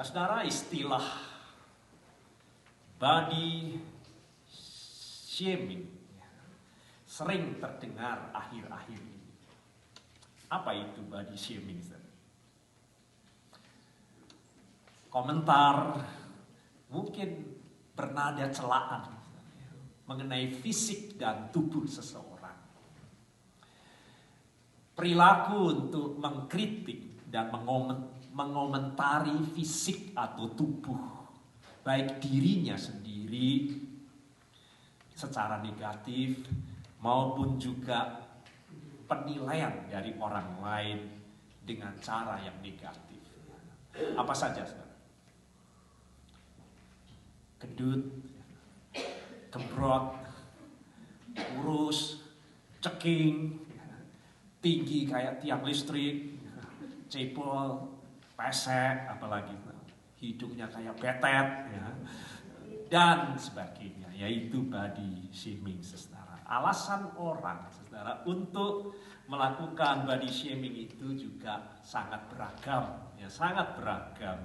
Saudara, istilah body shaming sering terdengar akhir-akhir ini. Apa itu body shaming? Komentar mungkin bernada celaan mengenai fisik dan tubuh seseorang. Perilaku untuk mengkritik dan mengomentari fisik atau tubuh, baik dirinya sendiri secara negatif maupun juga penilaian dari orang lain dengan cara yang negatif. Apa saja, saudara? Gendut, gembrot, kurus, ceking, tinggi kayak tiang listrik, cepol, pesek, apalagi hidungnya kayak betet, ya, dan sebagainya, yaitu body shaming, saudara. Alasan orang, saudara, untuk melakukan body shaming itu juga sangat beragam, ya, sangat beragam.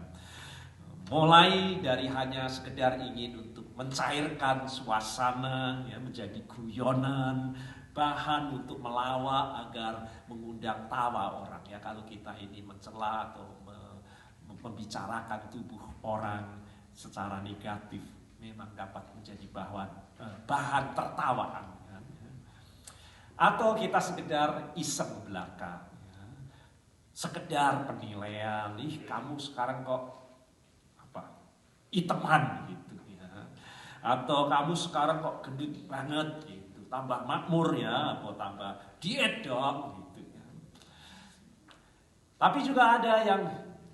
Mulai dari hanya sekedar ingin untuk mencairkan suasana, ya, menjadi guyonan, bahan untuk melawak agar mengundang tawa orang, ya, kalau kita ini mencela atau membicarakan tubuh orang secara negatif memang dapat menjadi bahan tertawaan, ya. Atau kita sekedar iseng belaka, ya. Sekedar penilaian, kamu sekarang kok iteman gitu, ya. Atau kamu sekarang kok gendut banget gitu, tambah makmur ya, atau tambah diet dong gitu, ya. Tapi juga ada yang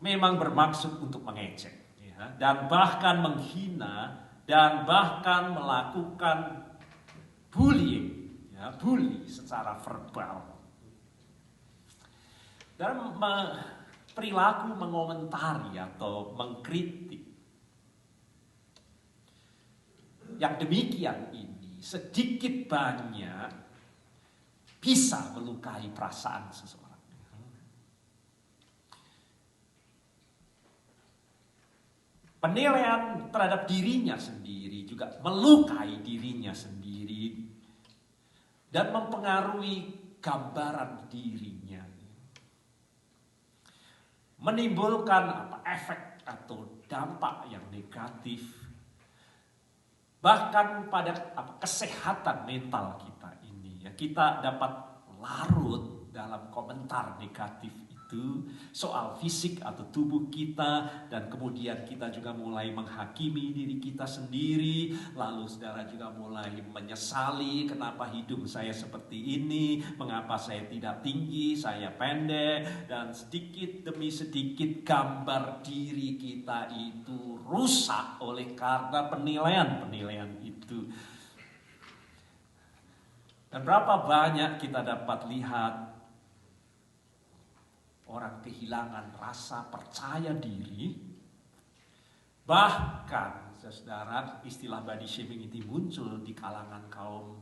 memang bermaksud untuk mengejek, ya, dan bahkan menghina dan bahkan melakukan bullying, ya, bully secara verbal. Dan perilaku mengomentari atau mengkritik yang demikian ini sedikit banyak bisa melukai perasaan seseorang. Penilaian terhadap dirinya sendiri juga melukai dirinya sendiri dan mempengaruhi gambaran dirinya. Menimbulkan efek atau dampak yang negatif bahkan pada kesehatan mental kita ini, ya. Kita dapat larut dalam komentar negatif itu soal fisik atau tubuh kita, dan kemudian kita juga mulai menghakimi diri kita sendiri. Lalu saudara juga mulai menyesali, kenapa hidup saya seperti ini, mengapa saya tidak tinggi, saya pendek, dan sedikit demi sedikit gambar diri kita itu rusak oleh karena penilaian itu. Dan berapa banyak kita dapat lihat orang kehilangan rasa percaya diri. Bahkan, saudara, istilah body shaming itu muncul di kalangan kaum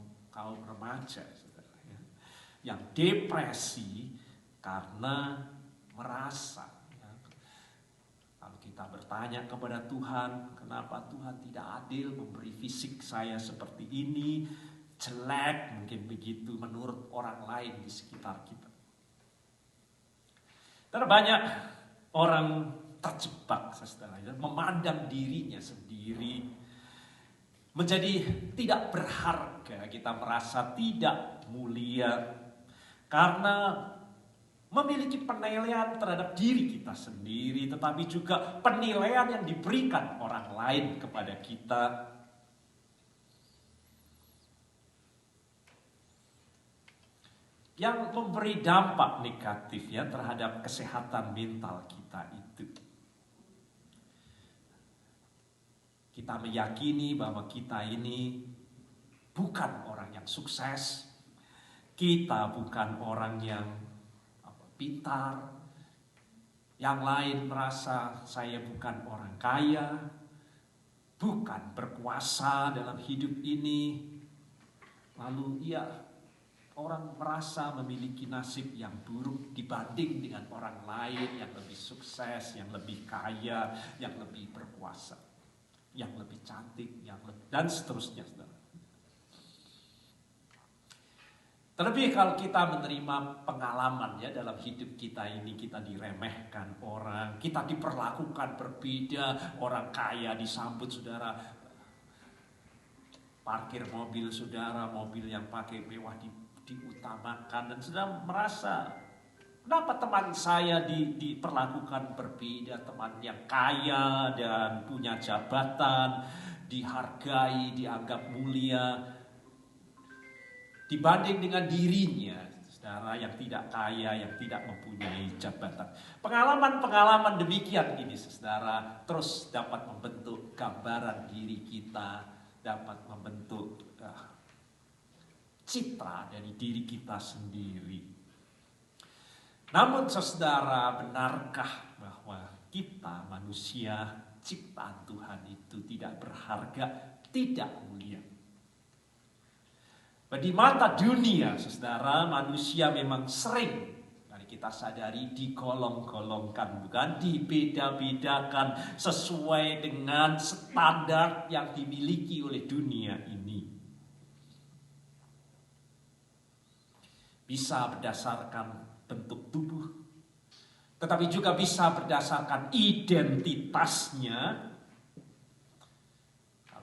remaja, saudara, ya, yang depresi karena merasa, ya, kalau kita bertanya kepada Tuhan, kenapa Tuhan tidak adil memberi fisik saya seperti ini, jelek mungkin begitu menurut orang lain di sekitar kita. Terbanyak orang terjebak, saudara, memandang dirinya sendiri menjadi tidak berharga. Kita merasa tidak mulia karena memiliki penilaian terhadap diri kita sendiri, tetapi juga penilaian yang diberikan orang lain kepada kita. Yang memberi dampak negatif, ya, terhadap kesehatan mental kita itu. Kita meyakini bahwa kita ini bukan orang yang sukses, kita bukan orang yang pintar, yang lain merasa saya bukan orang kaya, bukan berkuasa dalam hidup ini. Lalu orang merasa memiliki nasib yang buruk dibanding dengan orang lain yang lebih sukses, yang lebih kaya, yang lebih berkuasa, yang lebih cantik, dan seterusnya. Terlebih kalau kita menerima pengalaman ya dalam hidup kita ini, kita diremehkan orang, kita diperlakukan berbeda, orang kaya disambut saudara, parkir mobil saudara, mobil yang pakai mewah diutamakan, dan saudara merasa kenapa teman saya diperlakukan berbeda, teman yang kaya dan punya jabatan, dihargai, dianggap mulia, dibanding dengan dirinya, saudara yang tidak kaya, yang tidak mempunyai jabatan. Pengalaman-pengalaman demikian ini, saudara, terus dapat membentuk gambaran diri kita, dapat membentuk citra dari diri kita sendiri. Namun, saudara, benarkah bahwa kita manusia ciptaan Tuhan itu tidak berharga, tidak mulia? Di mata dunia, saudara, manusia memang sering, mari kita sadari, digolong-golongkan, bukan dibeda-bedakan sesuai dengan standar yang dimiliki oleh dunia ini. Bisa berdasarkan bentuk tubuh, tetapi juga bisa berdasarkan identitasnya.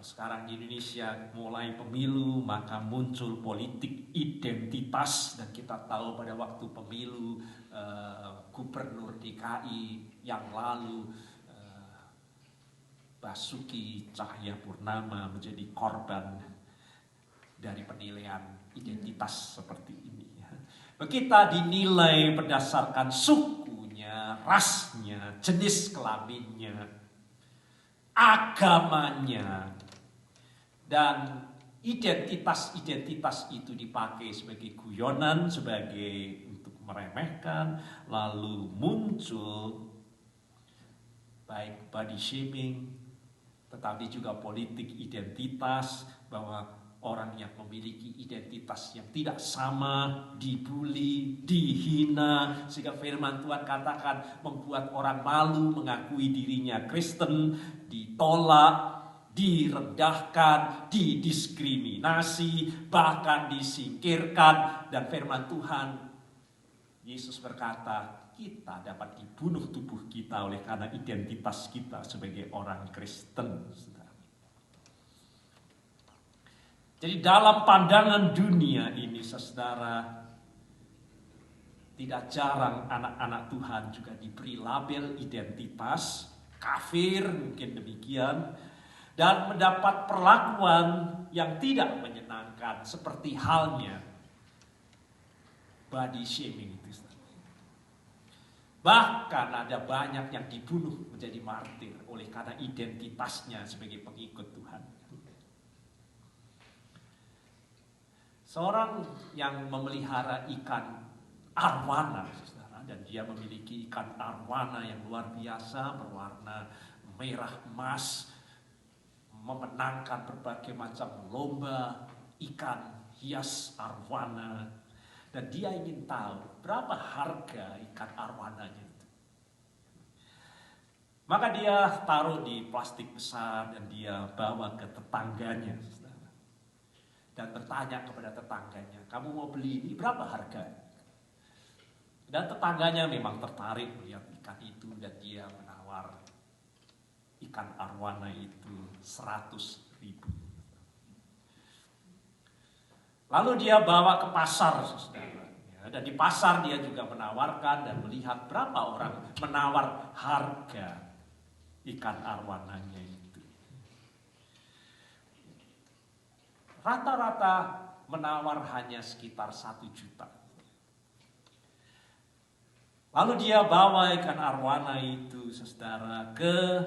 Sekarang di Indonesia mulai pemilu, maka muncul politik identitas, dan kita tahu pada waktu pemilu Gubernur DKI yang lalu Basuki Cahayapurnama menjadi korban dari penilaian identitas seperti ini. Kita dinilai berdasarkan sukunya, rasnya, jenis kelaminnya, agamanya. Dan identitas-identitas itu dipakai sebagai guyonan, sebagai untuk meremehkan, lalu muncul baik body shaming, tetapi juga politik identitas, bahwa orang yang memiliki identitas yang tidak sama dibuli, dihina, sehingga firman Tuhan katakan membuat orang malu mengakui dirinya Kristen, ditolak, direndahkan, didiskriminasi, bahkan disingkirkan. Dan firman Tuhan, Yesus berkata, kita dapat dibunuh tubuh kita oleh karena identitas kita sebagai orang Kristen. Jadi dalam pandangan dunia ini, saudara, tidak jarang anak-anak Tuhan juga diberi label identitas, kafir mungkin demikian, dan mendapat perlakuan yang tidak menyenangkan, seperti halnya body shaming itu. Bahkan ada banyak yang dibunuh menjadi martir oleh karena identitasnya sebagai pengikut Tuhan. Seorang yang memelihara ikan arwana, saudara, dan dia memiliki ikan arwana yang luar biasa, berwarna merah emas, memenangkan berbagai macam lomba ikan hias arwana, dan dia ingin tahu berapa harga ikan arwananya itu. Maka dia taruh di plastik besar dan dia bawa ke tetangganya, saudara, dan bertanya kepada tetangganya, kamu mau beli ini berapa harga? Dan tetangganya memang tertarik melihat ikan itu, dan dia menawar ikan arwana itu 100.000. Lalu dia bawa ke pasar, saudara. Dan di pasar dia juga menawarkan dan melihat berapa orang menawar harga ikan arwananya itu. Rata-rata menawar hanya sekitar 1 juta. Lalu dia bawa ikan arwana itu, saudara, ke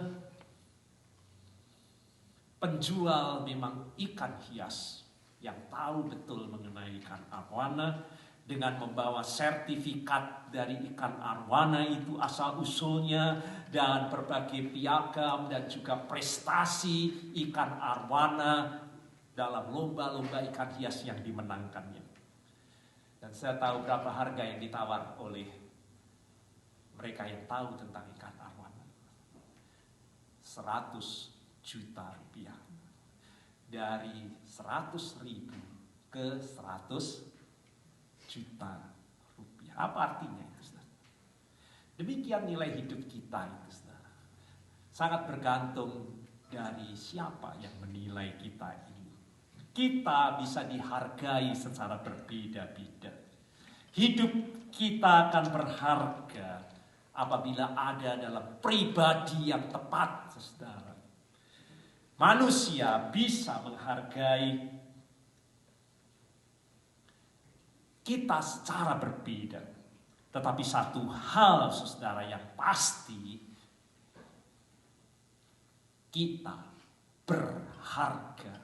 penjual memang ikan hias yang tahu betul mengenai ikan arwana, dengan membawa sertifikat dari ikan arwana itu asal-usulnya dan berbagai piagam dan juga prestasi ikan arwana dalam lomba-lomba ikan hias yang dimenangkannya. Dan saya tahu berapa harga yang ditawar oleh mereka yang tahu tentang ikan arowana. 100 juta rupiah. Dari 100.000 ke 100 juta rupiah. Apa artinya itu, saudara? Demikian nilai hidup kita itu, saudara. Sangat bergantung dari siapa yang menilai kita ini. Kita bisa dihargai secara berbeda-beda. Hidup kita akan berharga apabila ada dalam pribadi yang tepat, saudara. Manusia bisa menghargai kita secara berbeda. Tetapi satu hal, saudara, yang pasti, kita berharga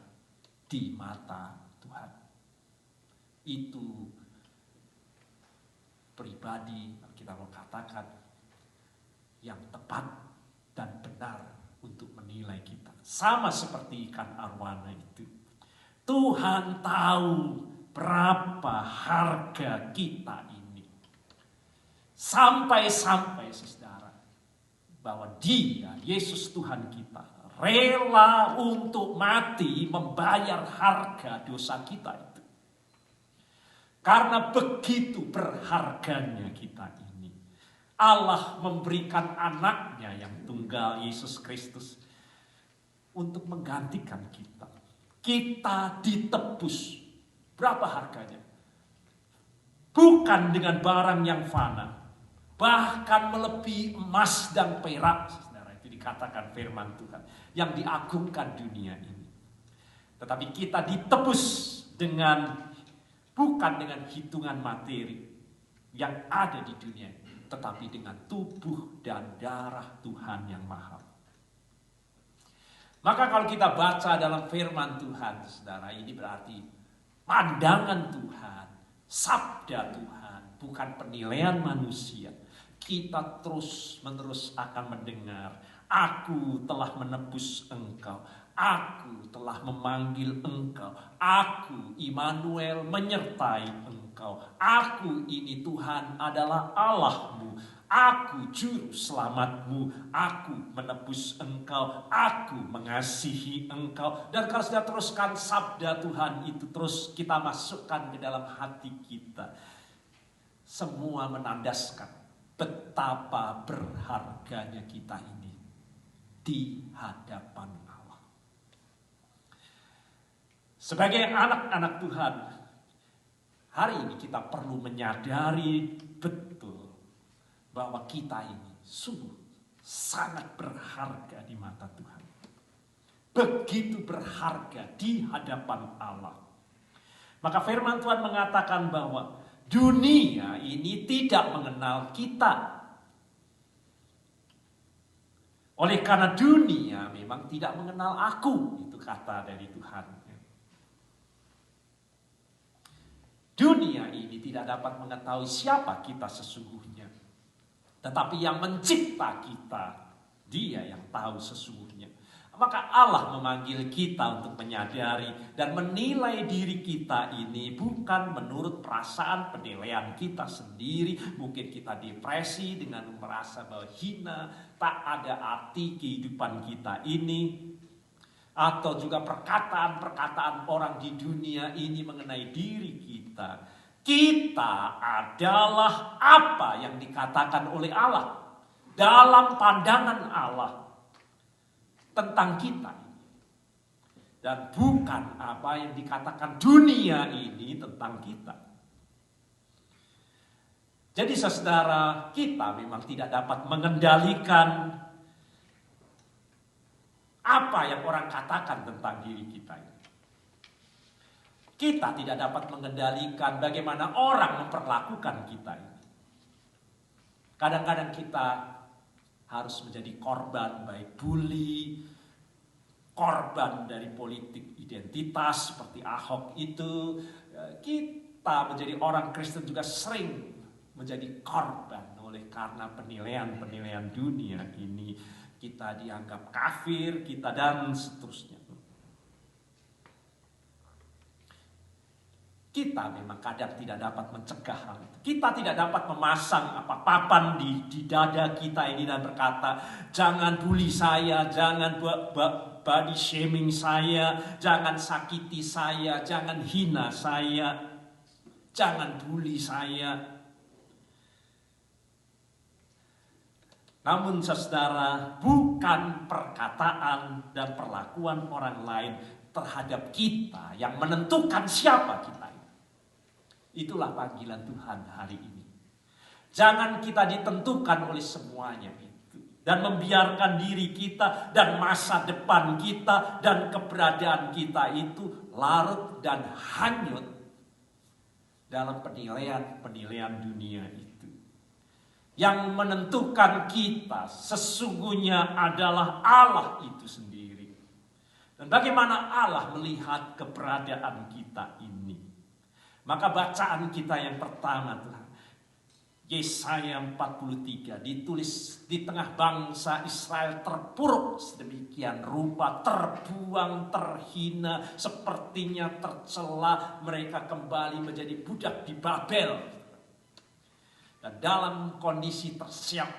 di mata Tuhan. Itu pribadi, kita mau katakan, yang tepat dan benar untuk menilai kita. Sama seperti ikan arowana itu. Tuhan tahu berapa harga kita ini. Sampai-sampai, saudara, bahwa Dia, Yesus Tuhan kita, rela untuk mati membayar harga dosa kita itu. Karena begitu berharganya kita ini. Allah memberikan anaknya yang tunggal, Yesus Kristus, untuk menggantikan kita. Kita ditebus. Berapa harganya? Bukan dengan barang yang fana, bahkan melebihi emas dan perak, saudara. Itu dikatakan firman Tuhan, yang diagungkan dunia ini. Tetapi kita ditebus bukan dengan hitungan materi yang ada di dunia ini, tetapi dengan tubuh dan darah Tuhan yang mahal. Maka kalau kita baca dalam firman Tuhan, saudara, ini berarti pandangan Tuhan, sabda Tuhan, bukan penilaian manusia. Kita terus-menerus akan mendengar, aku telah menebus engkau, aku telah memanggil engkau, aku Immanuel menyertai engkau, aku ini Tuhan adalah Allahmu, aku juru selamatmu, aku menebus engkau, aku mengasihi engkau. Dan kalau sudah teruskan sabda Tuhan itu terus kita masukkan ke dalam hati kita, semua menandaskan betapa berharganya kita ini di hadapan Allah. Sebagai anak-anak Tuhan, hari ini kita perlu menyadari betul bahwa kita ini sungguh sangat berharga di mata Tuhan. Begitu berharga di hadapan Allah. Maka firman Tuhan mengatakan bahwa dunia ini tidak mengenal kita. Oleh karena dunia memang tidak mengenal aku, itu kata dari Tuhan. Dunia ini tidak dapat mengetahui siapa kita sesungguhnya. Tetapi yang mencipta kita, Dia yang tahu sesungguhnya. Maka Allah memanggil kita untuk menyadari dan menilai diri kita ini bukan menurut perasaan penilaian kita sendiri. Mungkin kita depresi dengan merasa bahwa hina, tak ada arti kehidupan kita ini. Atau juga perkataan-perkataan orang di dunia ini mengenai diri kita. Kita adalah apa yang dikatakan oleh Allah dalam pandangan Allah tentang kita, dan bukan apa yang dikatakan dunia ini tentang kita. Jadi saudara, kita memang tidak dapat mengendalikan apa yang orang katakan tentang diri kita ini. Kita tidak dapat mengendalikan bagaimana orang memperlakukan kita ini. Kadang-kadang kita harus menjadi korban baik bully, korban dari politik identitas seperti Ahok itu. Kita menjadi orang Kristen juga sering menjadi korban oleh karena penilaian-penilaian dunia ini. Kita dianggap kafir, kita dan seterusnya. Kita memang kadang tidak dapat mencegah hal itu. Kita tidak dapat memasang papan di dada kita ini dan berkata, jangan bully saya, jangan body shaming saya, jangan sakiti saya, jangan hina saya, jangan bully saya. Namun saudara, bukan perkataan dan perlakuan orang lain terhadap kita yang menentukan siapa kita. Itulah panggilan Tuhan hari ini. Jangan kita ditentukan oleh semuanya itu. Dan membiarkan diri kita dan masa depan kita dan keberadaan kita itu larut dan hanyut dalam penilaian-penilaian dunia itu. Yang menentukan kita sesungguhnya adalah Allah itu sendiri. Dan bagaimana Allah melihat keberadaan kita ini. Maka bacaan kita yang pertama Tuhan, Yesaya 43 ditulis di tengah bangsa Israel terpuruk sedemikian rupa, terbuang, terhina, sepertinya tercela, mereka kembali menjadi budak di Babel. Dan dalam kondisi tersiap,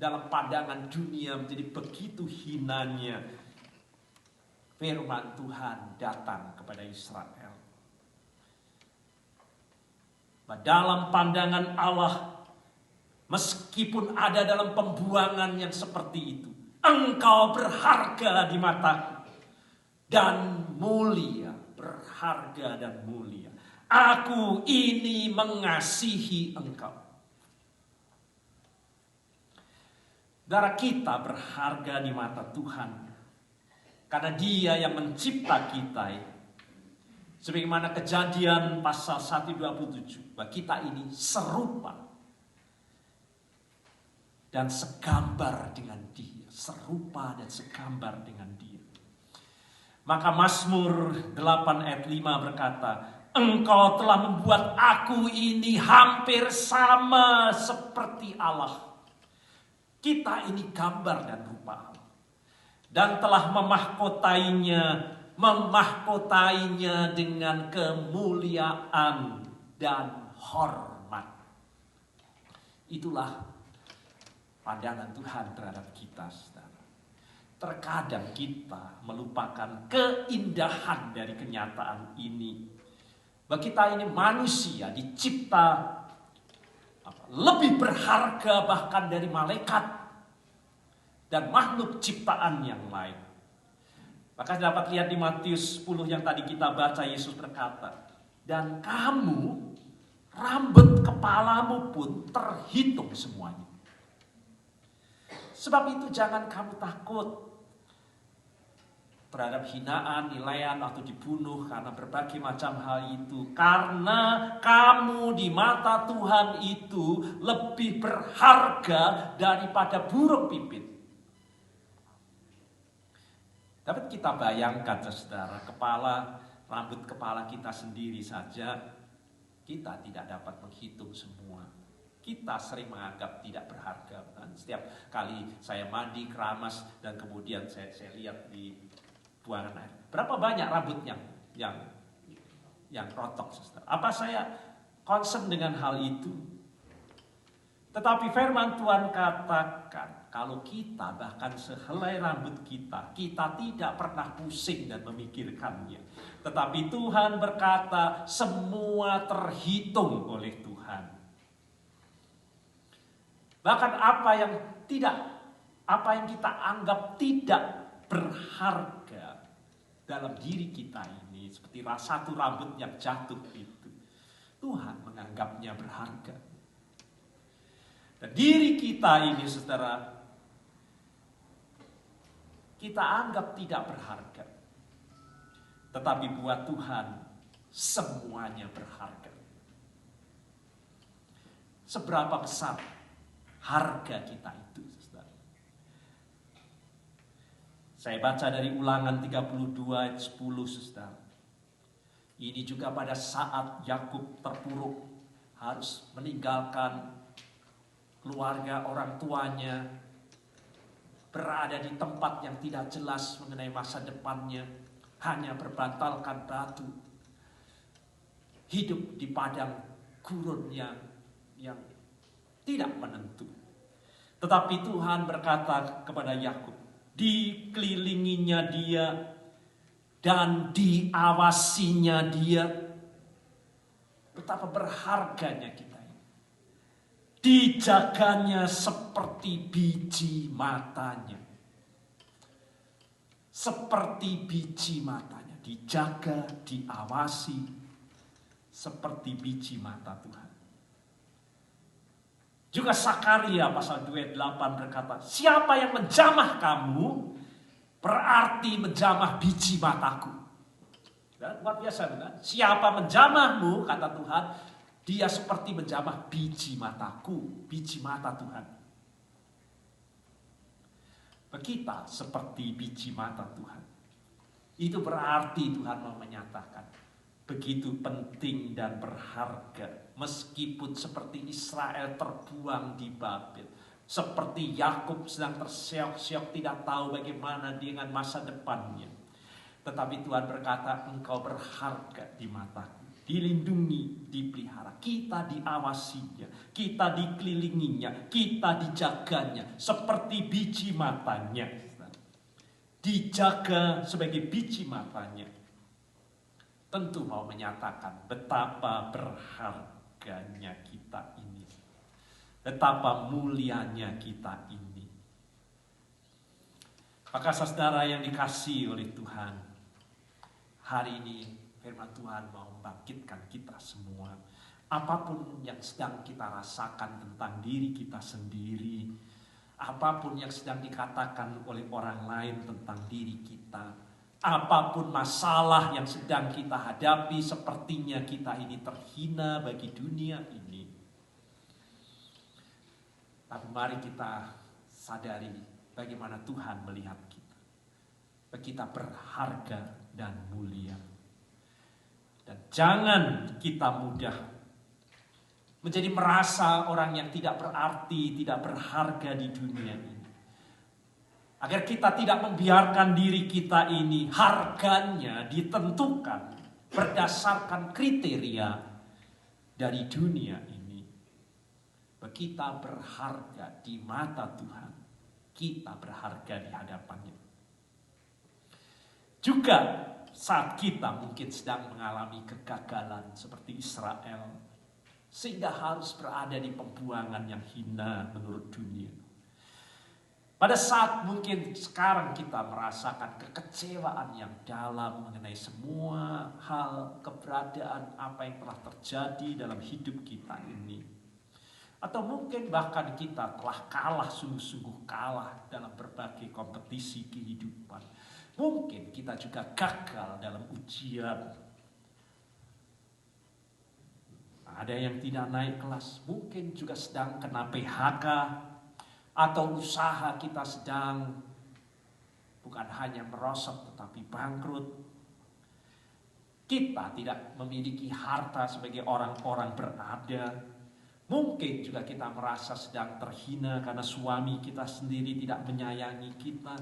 dalam pandangan dunia menjadi begitu hinanya, firman Tuhan datang kepada Israel. Dalam pandangan Allah, meskipun ada dalam pembuangan yang seperti itu, engkau berharga di mataku dan mulia, berharga dan mulia. Aku ini mengasihi engkau. Saudara, kita berharga di mata Tuhan karena Dia yang mencipta kita. Sebagaimana Kejadian pasal 1:27, bahwa kita ini serupa dan segambar dengan Dia, serupa dan segambar dengan Dia. Maka Mazmur 8 ayat 5 berkata, engkau telah membuat aku ini hampir sama seperti Allah. Kita ini gambar dan rupa Allah. Dan telah memahkotainya dengan kemuliaan dan hormat. Itulah pandangan Tuhan terhadap kita, saudara. Terkadang kita melupakan keindahan dari kenyataan ini. Bahwa kita ini manusia dicipta lebih berharga bahkan dari malaikat dan makhluk ciptaan yang lain. Maka dapat lihat di Matius 10 yang tadi kita baca, Yesus berkata, dan kamu, rambut kepalamu pun terhitung semuanya. Sebab itu jangan kamu takut terhadap hinaan, nilaian atau dibunuh karena berbagai macam hal itu. Karena kamu di mata Tuhan itu lebih berharga daripada burung pipit. Dapat kita bayangkan, saudara, rambut kepala kita sendiri saja, kita tidak dapat menghitung semua. Kita sering menganggap tidak berharga. Dan setiap kali saya mandi, keramas, dan kemudian saya lihat di buangan air, berapa banyak rambut yang rontok, saudara. Apa saya concern dengan hal itu? Tetapi firman Tuhan katakan, kalau kita bahkan sehelai rambut kita tidak pernah pusing dan memikirkannya. Tetapi Tuhan berkata, semua terhitung oleh Tuhan. Bahkan apa yang kita anggap tidak berharga dalam diri kita ini, seperti satu rambut yang jatuh itu, Tuhan menganggapnya berharga. Dan diri kita ini, saudara, kita anggap tidak berharga. Tetapi buat Tuhan, semuanya berharga. Seberapa besar harga kita itu, saudara? Saya baca dari Ulangan 32 ayat 10, saudara. Ini juga pada saat Yakub terpuruk, harus meninggalkan keluarga orang tuanya, berada di tempat yang tidak jelas mengenai masa depannya, hanya berbantalkan batu. hidup di padang gurun yang tidak menentu. Tetapi Tuhan berkata kepada Yakub, dikelilinginya dia dan diawasinya dia. Betapa berharganya kita ini. Dijaganya seperti biji matanya. Seperti biji matanya. Dijaga, diawasi. Seperti biji mata Tuhan. Juga Sakaria pasal 28 berkata, siapa yang menjamah kamu, berarti menjamah biji mataku. Dan luar biasa bukan? Siapa menjamahmu, kata Tuhan, dia seperti menjamah biji mataku, biji mata Tuhan. Kita seperti biji mata Tuhan. Itu berarti Tuhan mau menyatakan begitu penting dan berharga. Meskipun seperti Israel terbuang di Babel. Seperti Yakub sedang terseok-seok tidak tahu bagaimana dengan masa depannya. Tetapi Tuhan berkata, engkau berharga di mataku. Dilindungi, dipelihara. Kita diawasinya, kita dikelilinginya, kita dijaganya. Seperti biji matanya. Dijaga sebagai biji matanya. Tentu mau menyatakan betapa berharganya kita ini. Betapa mulianya kita ini. Maka saudara yang dikasihi oleh Tuhan, hari ini firman Tuhan mau membangkitkan kita semua. Apapun yang sedang kita rasakan tentang diri kita sendiri, apapun yang sedang dikatakan oleh orang lain tentang diri kita, apapun masalah yang sedang kita hadapi, sepertinya kita ini terhina bagi dunia ini. Tapi mari kita sadari bagaimana Tuhan melihat kita. Kita berharga dan mulia. Dan jangan kita mudah menjadi merasa orang yang tidak berarti, tidak berharga di dunia ini. Agar kita tidak membiarkan diri kita ini harganya ditentukan berdasarkan kriteria dari dunia ini. Kita berharga di mata Tuhan. Kita berharga di hadapannya. Juga saat kita mungkin sedang mengalami kegagalan seperti Israel, sehingga harus berada di pembuangan yang hina menurut dunia. Pada saat mungkin sekarang kita merasakan kekecewaan yang dalam mengenai semua hal, keberadaan apa yang telah terjadi dalam hidup kita ini. Atau mungkin bahkan kita telah kalah, sungguh-sungguh kalah dalam berbagai kompetisi kehidupan. Mungkin kita juga gagal dalam ujian. Ada yang tidak naik kelas, mungkin juga sedang kena PHK. Atau usaha kita sedang bukan hanya merosot tetapi bangkrut. Kita tidak memiliki harta sebagai orang-orang berada. Mungkin juga kita merasa sedang terhina karena suami kita sendiri tidak menyayangi kita.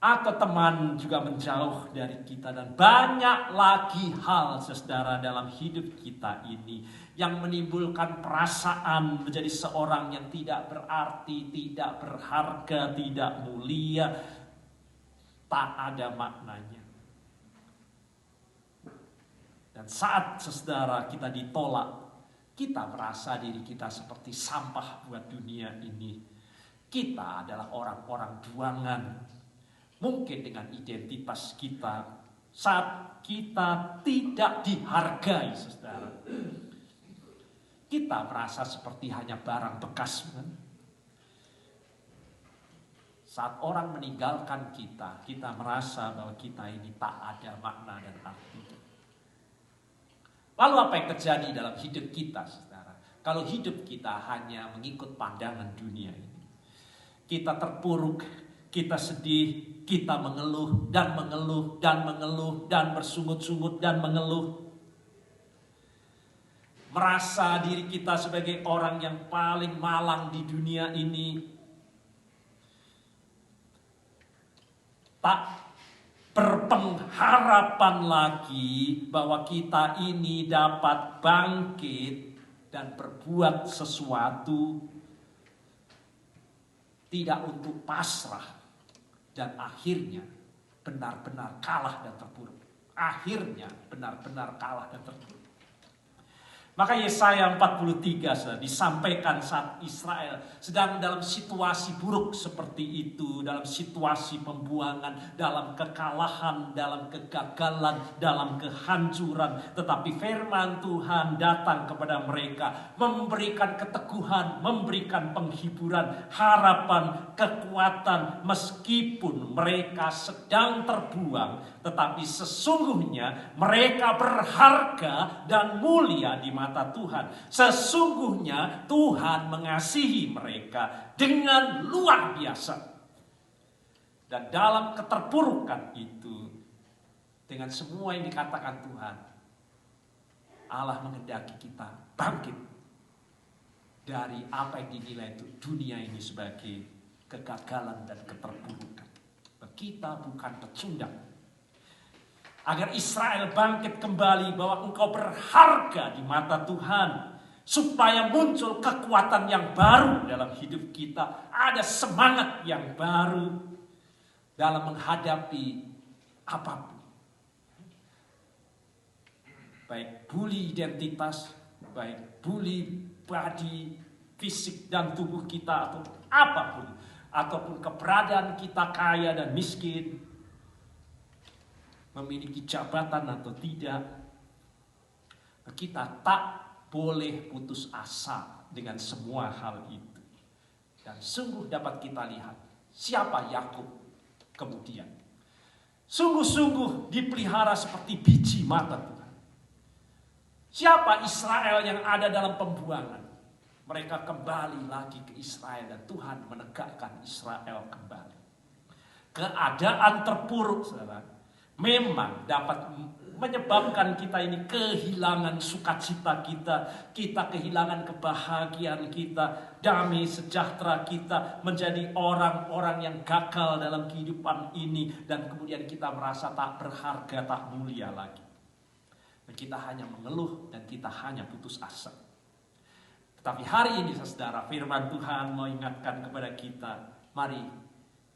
Atau teman juga menjauh dari kita. Dan banyak lagi hal saudara dalam hidup kita ini yang menimbulkan perasaan menjadi seorang yang tidak berarti, tidak berharga, tidak mulia. Tak ada maknanya. Dan saat saudara kita ditolak, kita merasa diri kita seperti sampah buat dunia ini. Kita adalah orang-orang buangan. Mungkin dengan identitas kita saat kita tidak dihargai, saudara. Kita merasa seperti hanya barang bekas. Kan? Saat orang meninggalkan kita, kita merasa bahwa kita ini tak ada makna dan arti. Lalu apa yang terjadi dalam hidup kita, saudara? Kalau hidup kita hanya mengikut pandangan dunia ini. Kita terpuruk, kita sedih, kita mengeluh dan mengeluh dan mengeluh dan bersungut-sungut dan mengeluh. Merasa diri kita sebagai orang yang paling malang di dunia ini. Tak berpengharapan lagi bahwa kita ini dapat bangkit dan berbuat sesuatu, tidak untuk pasrah dan akhirnya benar-benar kalah dan terpuruk. Akhirnya benar-benar kalah dan terpuruk. Maka Yesaya 43 sudah disampaikan saat Israel sedang dalam situasi buruk seperti itu, dalam situasi pembuangan, dalam kekalahan, dalam kegagalan, dalam kehancuran. Tetapi firman Tuhan datang kepada mereka, memberikan keteguhan, memberikan penghiburan, harapan, kekuatan. Meskipun mereka sedang terbuang, tetapi sesungguhnya mereka berharga dan mulia di mata Tuhan. Sesungguhnya Tuhan mengasihi mereka dengan luar biasa. Dan dalam keterpurukan itu, dengan semua yang dikatakan Tuhan, Allah menghendaki kita bangkit dari apa yang dinilai itu dunia ini sebagai kegagalan dan keterpurukan. Kita bukan pecundang. Agar Israel bangkit kembali bahwa engkau berharga di mata Tuhan. Supaya muncul kekuatan yang baru dalam hidup kita. Ada semangat yang baru dalam menghadapi apapun. Baik bully identitas, baik bully body, fisik dan tubuh kita atau apapun. Ataupun keberadaan kita kaya dan miskin. Memiliki jabatan atau tidak, kita tak boleh putus asa dengan semua hal itu. Dan sungguh dapat kita lihat siapa Yakub kemudian. Sungguh-sungguh dipelihara seperti biji mata Tuhan. Siapa Israel yang ada dalam pembuangan? Mereka kembali lagi ke Israel dan Tuhan menegakkan Israel kembali. Keadaan terpuruk, saudara, memang dapat menyebabkan kita ini kehilangan sukacita kita. Kita kehilangan kebahagiaan kita, damai sejahtera kita, menjadi orang-orang yang gagal dalam kehidupan ini. Dan kemudian kita merasa tak berharga, tak mulia lagi. Dan kita hanya mengeluh dan kita hanya putus asa. Tetapi hari ini saudara, firman Tuhan mengingatkan kepada kita, mari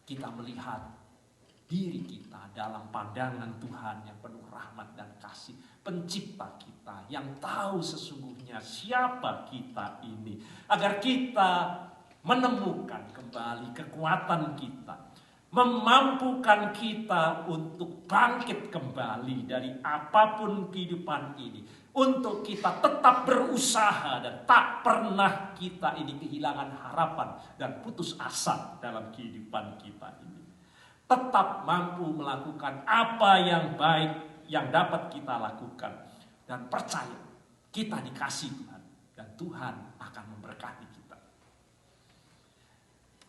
kita melihat diri kita dalam pandangan Tuhan yang penuh rahmat dan kasih. Pencipta kita yang tahu sesungguhnya siapa kita ini. Agar kita menemukan kembali kekuatan kita. Memampukan kita untuk bangkit kembali dari apapun kehidupan ini. Untuk kita tetap berusaha dan tak pernah kita ini kehilangan harapan dan putus asa dalam kehidupan kita ini. Tetap mampu melakukan apa yang baik yang dapat kita lakukan. Dan percaya kita dikasih Tuhan. Dan Tuhan akan memberkati kita.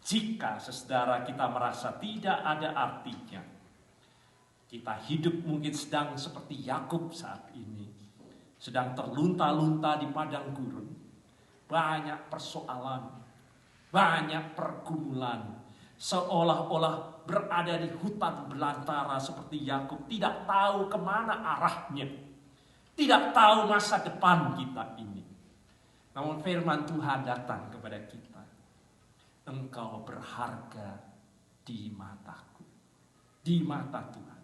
Jika saudara kita merasa tidak ada artinya. Kita hidup mungkin sedang seperti Yakub saat ini. Sedang terlunta-lunta di padang gurun. Banyak persoalan. Banyak pergumulan. Seolah-olah berada di hutan belantara seperti Yakub, tidak tahu kemana arahnya, tidak tahu masa depan kita ini. Namun firman Tuhan datang kepada kita, engkau berharga di mataku, di mata Tuhan.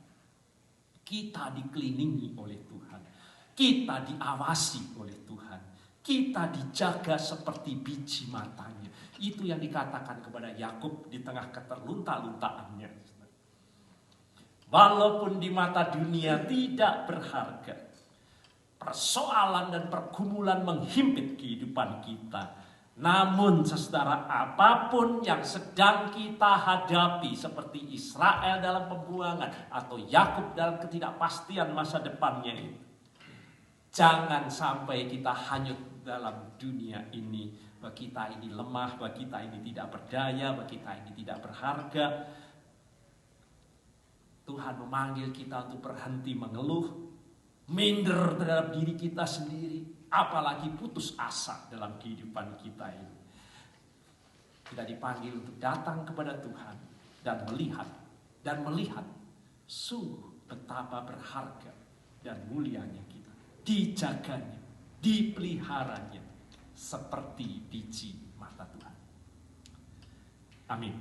Kita dikelilingi oleh Tuhan, kita diawasi oleh Tuhan, kita dijaga seperti biji matanya. Itu yang dikatakan kepada Yakub di tengah keterlunta-luntaannya. Walaupun di mata dunia tidak berharga, persoalan dan pergumulan menghimpit kehidupan kita. Namun saudara, apapun yang sedang kita hadapi seperti Israel dalam pembuangan atau Yakub dalam ketidakpastian masa depannya itu, jangan sampai kita hanyut dalam dunia ini. Bahwa kita ini lemah, bahwa kita ini tidak berdaya, bahwa kita ini tidak berharga. Tuhan memanggil kita untuk berhenti mengeluh, minder terhadap diri kita sendiri, apalagi putus asa dalam kehidupan kita ini. Kita dipanggil untuk datang kepada Tuhan dan melihat Sungguh betapa berharga dan mulianya kita. Dijaganya, dipeliharanya seperti biji mata Tuhan. Amin.